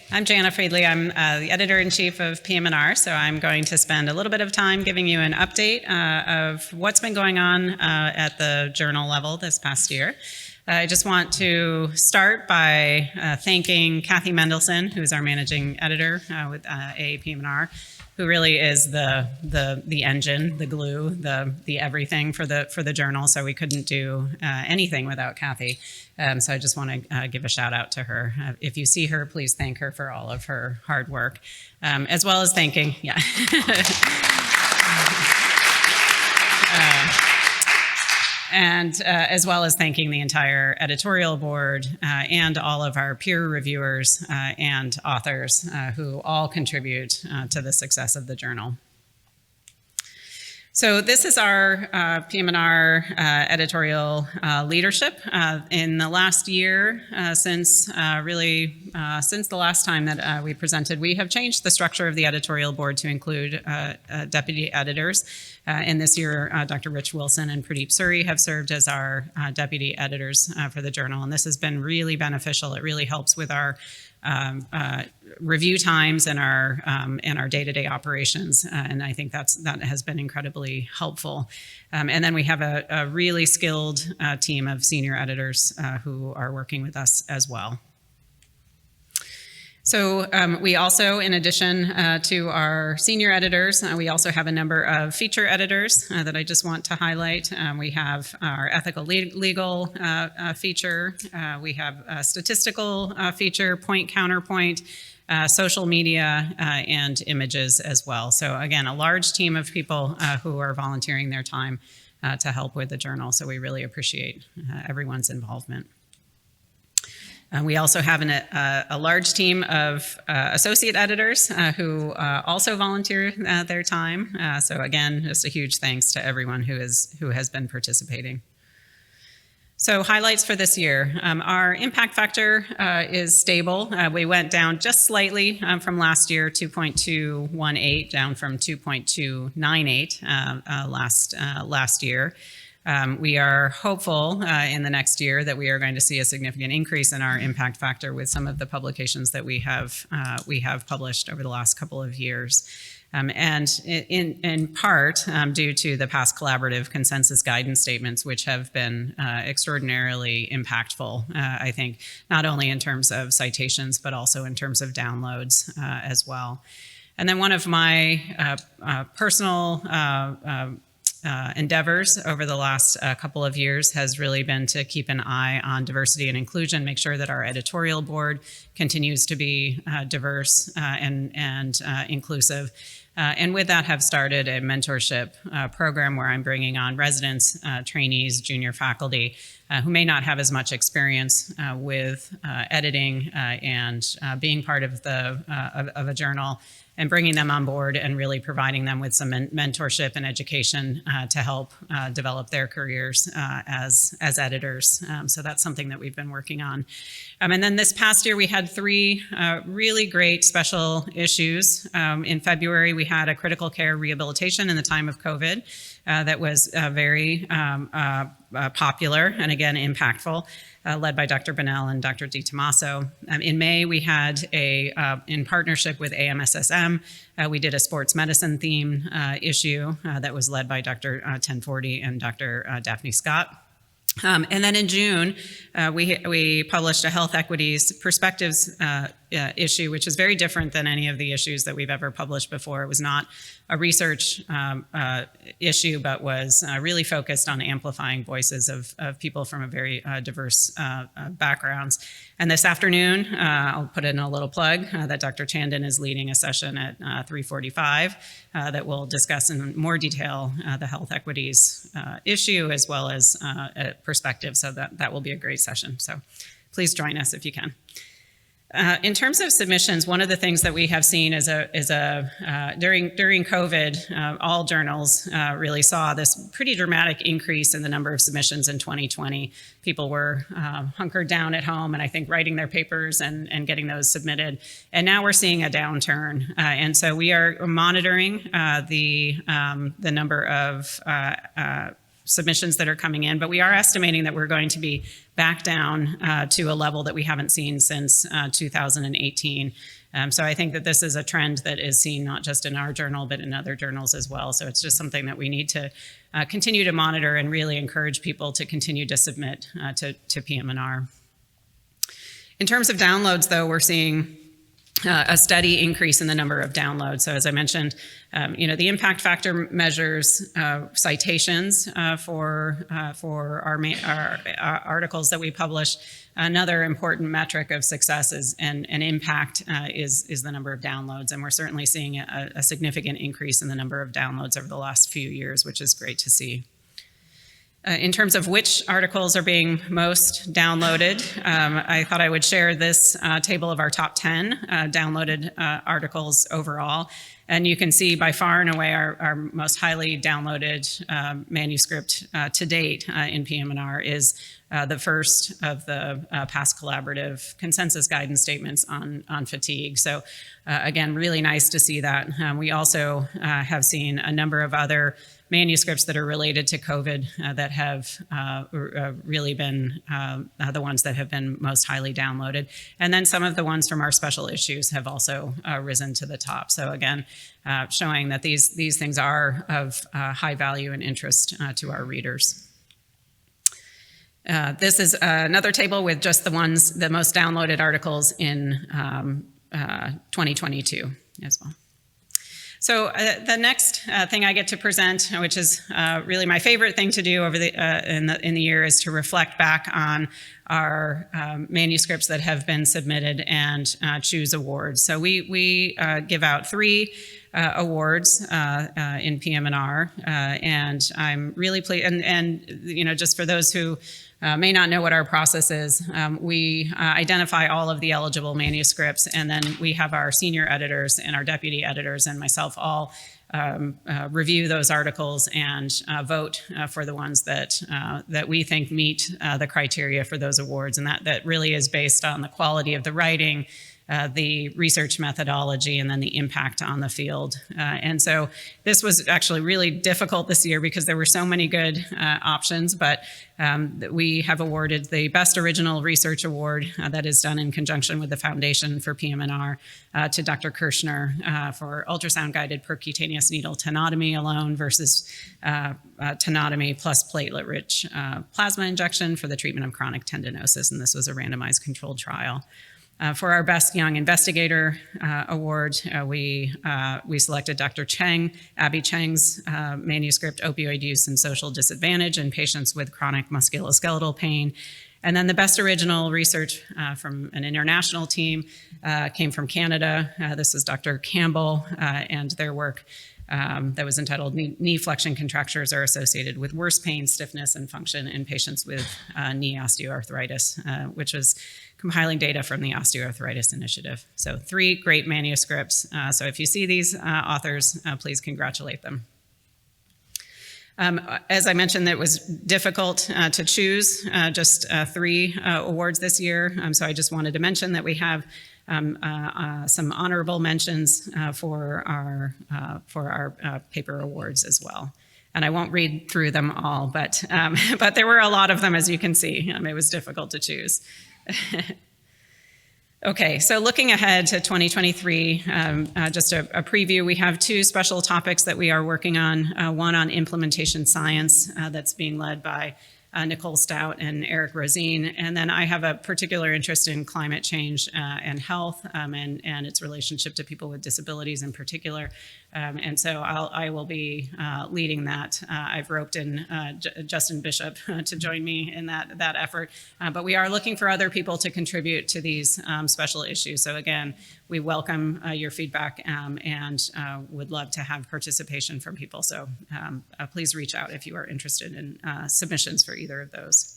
I'm Jana Friedley. I'm the editor-in-chief of PM&R, so I'm going to spend a little bit of time giving you an update of what's been going on at the journal level this past year. I just want to start by thanking Kathy Mendelson, who's our managing editor with AAPM&R, who really is the engine, the glue, the everything for the journal. So we couldn't do anything without Kathy. So I just want to give a shout out to her. If you see her, please thank her for all of her hard work, as well as thanking, yeah. And as well as thanking the entire editorial board and all of our peer reviewers and authors who all contribute to the success of the journal. So this is our PM&R editorial leadership. In the last year, since the last time that we presented, we have changed the structure of the editorial board to include deputy editors. And this year, Dr. Rich Wilson and Pradeep Suri have served as our deputy editors for the journal. And this has been really beneficial. It really helps with our review times and our day-to-day operations, and I think that has been incredibly helpful. And then we have a really skilled team of senior editors who are working with us as well. So we also, in addition to our senior editors, we also have a number of feature editors that I just want to highlight. We have our ethical legal feature. We have a statistical feature, point counterpoint, social media, and images as well. So again, a large team of people who are volunteering their time to help with the journal. So we really appreciate everyone's involvement. We also have a large team of associate editors who also volunteer their time. So again, just a huge thanks to everyone who has been participating. So highlights for this year. Our impact factor is stable. We went down just slightly from last year, 2.218, down from 2.298 last year. We are hopeful in the next year that we are going to see a significant increase in our impact factor with some of the publications that we have published over the last couple of years. And in part due to the past collaborative consensus guidance statements, which have been extraordinarily impactful, I think, not only in terms of citations, but also in terms of downloads as well. And then one of my personal endeavors over the last couple of years has really been to keep an eye on diversity and inclusion, make sure that our editorial board continues to be diverse and inclusive. And with that, have started a mentorship program where I'm bringing on residents, trainees, junior faculty who may not have as much experience with editing and being part of a journal, and bringing them on board and really providing them with some mentorship and education to help develop their careers as editors. So that's something that we've been working on. And then this past year, we had 3 really great special issues. In February, we had a critical care rehabilitation in the time of COVID that was very popular and again impactful, led by Dr. Bunnell and Dr. DiTomaso. In May, we had in partnership with AMSSM, we did a sports medicine theme issue that was led by Dr. Tenforty and Dr. Daphne Scott. And then in June, we published a Health Equities Perspectives issue, which is very different than any of the issues that we've ever published before. It was not a research issue, but was really focused on amplifying voices of people from a very diverse backgrounds. And this afternoon, I'll put in a little plug that Dr. Chandon is leading a session at 3:45 that will discuss in more detail the health equities issue as well as perspective. So that will be a great session. So please join us if you can. In terms of submissions, one of the things that we have seen during COVID, all journals really saw this pretty dramatic increase in the number of submissions in 2020. People were hunkered down at home and I think writing their papers and getting those submitted. And now we're seeing a downturn. And so we are monitoring the number of submissions that are coming in, but we are estimating that we're going to be back down to a level that we haven't seen since 2018. So I think that this is a trend that is seen not just in our journal, but in other journals as well. So it's just something that we need to continue to monitor and really encourage people to continue to submit to PM&R. In terms of downloads, though, we're seeing a steady increase in the number of downloads. So as I mentioned, the impact factor measures citations for our articles that we publish. Another important metric of success and impact is the number of downloads, and we're certainly seeing a significant increase in the number of downloads over the last few years, which is great to see. In terms of which articles are being most downloaded, I thought I would share this table of our top 10 downloaded articles overall. And you can see by far and away our most highly downloaded manuscript to date in PM&R is the first of the past collaborative consensus guidance statements on fatigue. So again, really nice to see that. We also have seen a number of other manuscripts that are related to COVID that have really been the ones that have been most highly downloaded. And then some of the ones from our special issues have also risen to the top. So again, showing that these things are of high value and interest to our readers. This is another table with just the most downloaded articles in 2022 as well. So the next thing I get to present, which is really my favorite thing to do over in the year, is to reflect back on our manuscripts that have been submitted and choose awards. So we give out 3 awards in PM&R, and I'm really pleased. And just for those who may not know what our process is, we identify all of the eligible manuscripts, and then we have our senior editors and our deputy editors and myself all review those articles and vote for the ones that we think meet the criteria for those awards. And that really is based on the quality of the writing, the research methodology, and then the impact on the field. And so this was actually really difficult this year because there were so many good options, but we have awarded the Best Original Research Award that is done in conjunction with the Foundation for PM&R to Dr. Kirshner for ultrasound-guided percutaneous needle tenotomy alone versus tenotomy plus platelet-rich plasma injection for the treatment of chronic tendinosis, and this was a randomized controlled trial. For our Best Young Investigator Award, we selected Dr. Cheng, Abby Cheng's manuscript, Opioid Use and Social Disadvantage in Patients with Chronic Musculoskeletal Pain. And then the Best Original Research from an international team came from Canada. This was Dr. Campbell and their work that was entitled Knee Flexion Contractures Are Associated with Worse Pain, Stiffness, and Function in Patients with Knee Osteoarthritis, which was compiling data from the Osteoarthritis Initiative. So 3 great manuscripts. So if you see these authors, please congratulate them. As I mentioned, it was difficult to choose just 3 awards this year. So I just wanted to mention that we have some honorable mentions for our paper awards as well. And I won't read through them all, but there were a lot of them, as you can see. It was difficult to choose. Okay, so looking ahead to 2023, just a preview, we have 2 special topics that we are working on, one on implementation science that's being led by Nicole Stout and Eric Rosine. And then I have a particular interest in climate change and health and its relationship to people with disabilities in particular. And so I will be leading that. I've roped in Justin Bishop to join me in that effort. But we are looking for other people to contribute to these special issues. So again, we welcome your feedback and would love to have participation from people. So please reach out if you are interested in submissions for either of those.